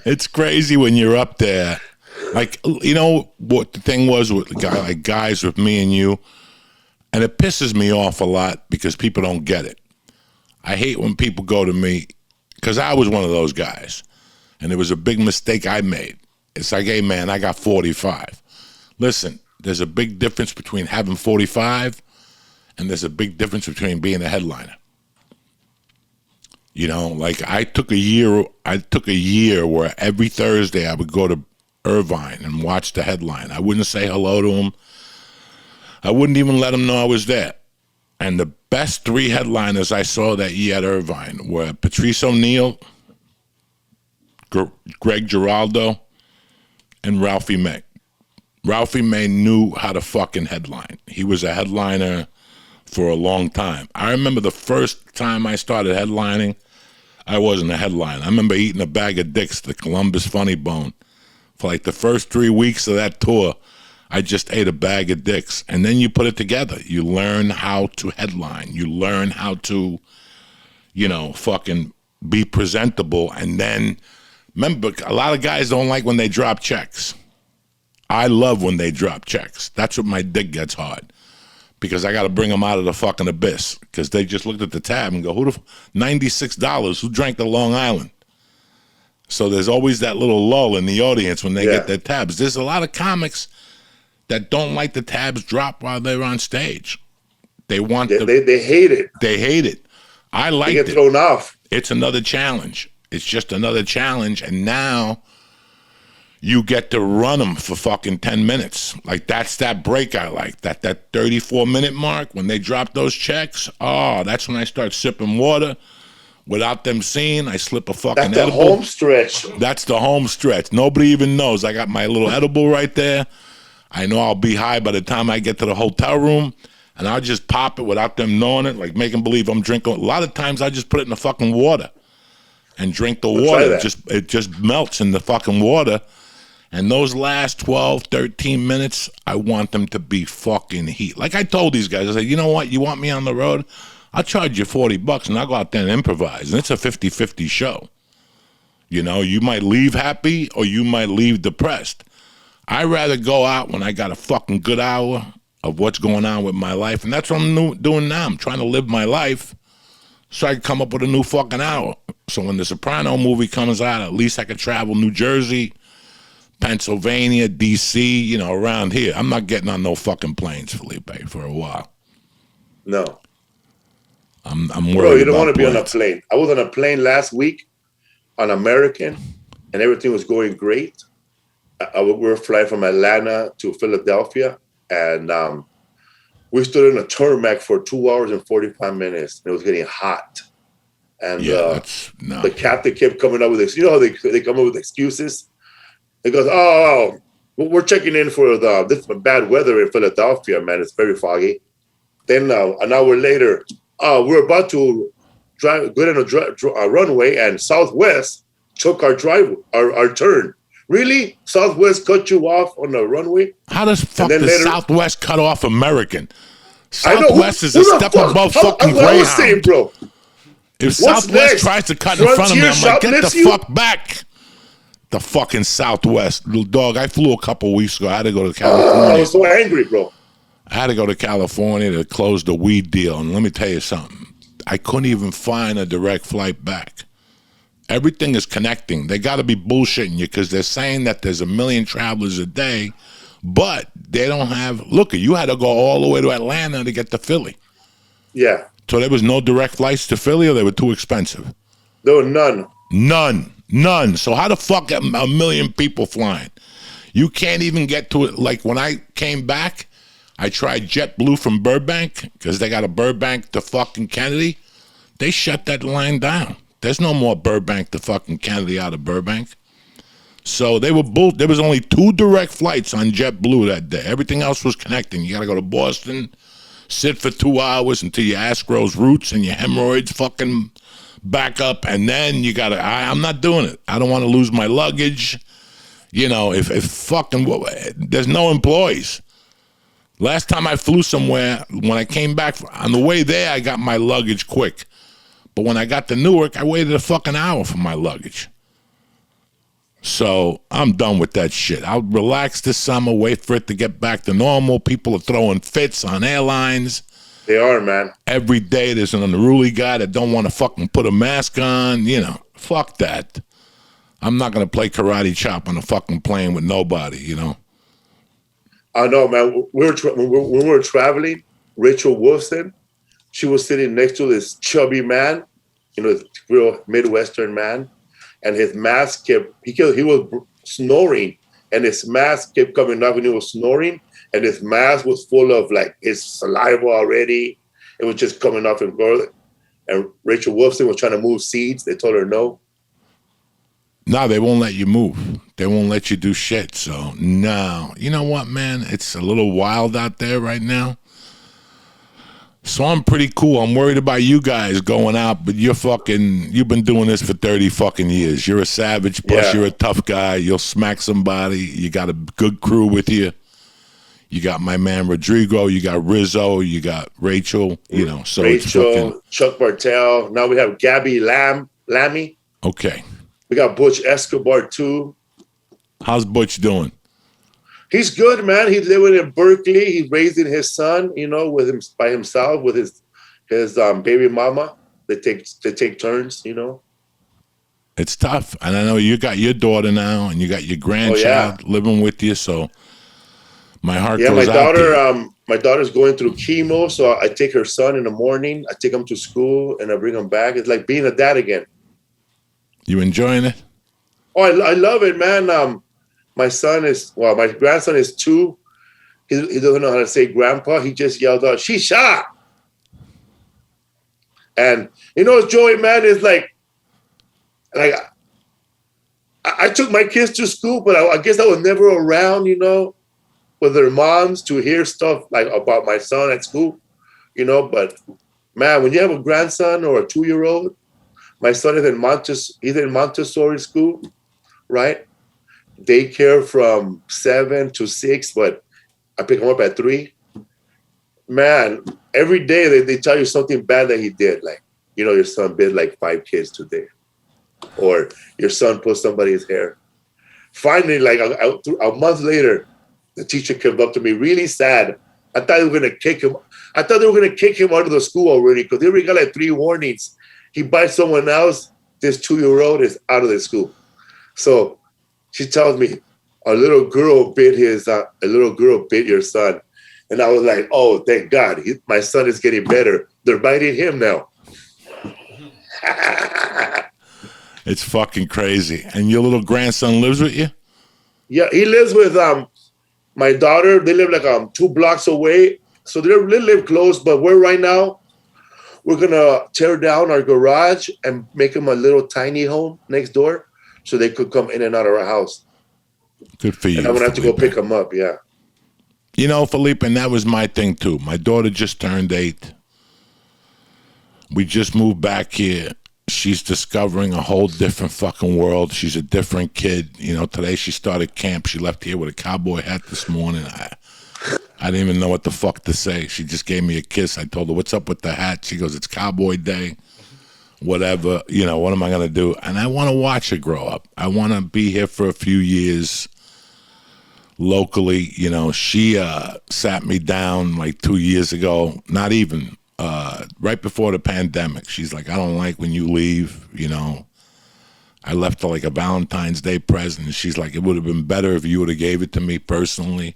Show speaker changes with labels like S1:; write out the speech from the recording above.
S1: It's crazy when you're up there. Like, you know what the thing was with guys with me and you, and it pisses me off a lot because people don't get it. I hate when people go to me, because I was one of those guys, and it was a big mistake I made. It's like, hey, man, I got 45. Listen, there's a big difference between having 45, and there's a big difference between being a headliner. You know, like I took a year where every Thursday I would go to Irvine and watch the headline. I wouldn't say hello to him. I wouldn't even let him know I was there. And the best 3 headliners I saw that year at Irvine were Patrice O'Neal, Greg Giraldo, and Ralphie May. Ralphie May knew how to fucking headline. He was a headliner for a long time. I remember the first time I started headlining, I wasn't a headliner. I remember eating a bag of dicks, the Columbus Funny Bone. For like the first 3 weeks of that tour, I just ate a bag of dicks. And then you put it together. You learn how to headline. You learn how to, you know, fucking be presentable. And then, remember, a lot of guys don't like when they drop checks. I love when they drop checks. That's what my dick gets hard. Because I got to bring them out of the fucking abyss. Because they just looked at the tab and go, $96, who drank the Long Island? So there's always that little lull in the audience when they get their tabs. There's a lot of comics that don't like the tabs drop while they're on stage. They want
S2: they hate it.
S1: They hate it. I like it.
S2: They get thrown off.
S1: It's another challenge. It's just another challenge. And now you get to run them for fucking 10 minutes. Like, that's that break I like. That 34-minute mark, when they drop those checks, that's when I start sipping water. Without them seeing, I slip a fucking edible.
S2: That's the home stretch.
S1: That's the home stretch. Nobody even knows. I got my little edible right there. I know I'll be high by the time I get to the hotel room, and I'll just pop it without them knowing it, like making believe I'm drinking. A lot of times I just put it in the fucking water and drink the water. It just melts in the fucking water. And those last 12, 13 minutes, I want them to be fucking heat. Like I told these guys, I said, you know what? You want me on the road? I'll charge you $40 and I'll go out there and improvise. And it's a 50-50 show. You know, you might leave happy or you might leave depressed. I'd rather go out when I got a fucking good hour of what's going on with my life. And that's what I'm doing now. I'm trying to live my life so I can come up with a new fucking hour. So when the Soprano movie comes out, at least I could travel New Jersey, Pennsylvania, D.C., you know, around here. I'm not getting on no fucking planes, Felipe, for a while.
S2: No.
S1: I'm worried.
S2: Bro, you don't want to be
S1: planes.
S2: on a plane. I was on a plane last week on American, and everything was going great. We were flying from Atlanta to Philadelphia, and we stood in a tarmac for 2 hours and 45 minutes. And it was getting hot. And the captain kept coming up with this. You know how they come up with excuses? He goes, we're checking in for this bad weather in Philadelphia, man. It's very foggy. Then an hour later, we're about to go down a runway, and Southwest took our turn. Really? Southwest cut you off on the runway?
S1: How does Southwest cut off American? Southwest is a step above fucking Greyhound. I was saying, bro. If Southwest tries to cut in front of me, I'm like, get the fuck back. The fucking Southwest. Little dog, I flew a couple weeks ago. I had to go to California.
S2: I was so angry, bro.
S1: I had to go to California to close the weed deal. And let me tell you something. I couldn't even find a direct flight back. Everything is connecting. They got to be bullshitting you because they're saying that there's 1 million travelers a day, but they don't have, look, you had to go all the way to Atlanta to get to Philly.
S2: Yeah.
S1: So there was no direct flights to Philly, or they were too expensive?
S2: There were none.
S1: None. So how the fuck are 1 million people flying? You can't even get to it. Like when I came back, I tried JetBlue from Burbank because they got a Burbank to fucking Kennedy. They shut that line down. There's no more Burbank to fucking Kennedy out of Burbank. So they were there was only 2 direct flights on JetBlue that day. Everything else was connecting. You got to go to Boston, sit for 2 hours until your ass grows roots and your hemorrhoids fucking back up, and then you got to, I'm not doing it. I don't want to lose my luggage. You know, if fucking, there's no employees. Last time I flew somewhere, when I came back, on the way there, I got my luggage quick. But when I got to Newark, I waited a fucking hour for my luggage. So I'm done with that shit. I'll relax this summer, wait for it to get back to normal. People are throwing fits on airlines.
S2: They are, man.
S1: Every day there's an unruly guy that don't want to fucking put a mask on. You know, fuck that. I'm not going to play karate chop on a fucking plane with nobody, you know.
S2: I know, man. When we were traveling, Rachel Wolfson, she was sitting next to this chubby man, you know, real Midwestern man, and his mask he was snoring, and his mask kept coming up when he was snoring, and his mask was full of like his saliva already. It was just coming off and going. And Rachel Wolfson was trying to move seats. They told her no.
S1: No, they won't let you move. They won't let you do shit. So, no. You know what, man? It's a little wild out there right now. So I'm pretty cool. I'm worried about you guys going out, but you've been doing this for 30 fucking years. You're a savage, plus you're a tough guy. You'll smack somebody. You got a good crew with you. You got my man Rodrigo. You got Rizzo. You got Rachel. You know, so
S2: Rachel, Chuck Bartel. Now we have Gabby Lammy.
S1: Okay.
S2: We got Butch Escobar too.
S1: How's Butch doing?
S2: He's good, man. He's living in Berkeley. He's raising his son, you know, with him by himself with his baby mama. They take turns, you know.
S1: It's tough, and I know you got your daughter now, and you got your grandchild living with you. So my heart goes out to you.
S2: My daughter's going through chemo, so I take her son in the morning. I take him to school, and I bring him back. It's like being a dad again.
S1: You enjoying it?
S2: Oh, I love it, man. My grandson is 2. He doesn't know how to say grandpa. He just yelled out, "Shisha!" And you know, Joey, man, is like I took my kids to school, but I guess I was never around, you know, with their moms to hear stuff like about my son at school, you know. But man, when you have a grandson or a 2-year-old, my son is in Montessori school, right? Daycare from 7 to 6, but I pick him up at 3. Man, every day they tell you something bad that he did. Like, you know, your son bit like 5 kids today. Or your son put somebody's hair. Finally, like a month later, the teacher came up to me really sad. I thought they were going to kick him. I thought they were going to kick him out of the school already because they already got like 3 warnings. He bites someone else, this 2-year-old is out of the school. So she tells me, a little girl bit your son. And I was like, oh, thank God. My son is getting better. They're biting him now.
S1: It's fucking crazy. And your little grandson lives with you?
S2: Yeah, he lives with my daughter. They live like 2 blocks away. So they live close, but we're going to tear down our garage and make them a little tiny home next door so they could come in and out of our house.
S1: Good for you.
S2: And I'm going to have to go pick them up, yeah.
S1: You know, Felipe, and that was my thing too. My daughter just turned 8. We just moved back here. She's discovering a whole different fucking world. She's a different kid. You know, today she started camp. She left here with a cowboy hat this morning. I didn't even know what the fuck to say. She just gave me a kiss. I told her, what's up with the hat? She goes, it's cowboy day. Whatever. You know, what am I going to do? And I want to watch her grow up. I want to be here for a few years locally. You know, she sat me down like 2 years ago, not even, right before the pandemic. She's like, I don't like when you leave, you know. I left her like a Valentine's Day present. She's like, it would have been better if you would have gave it to me personally.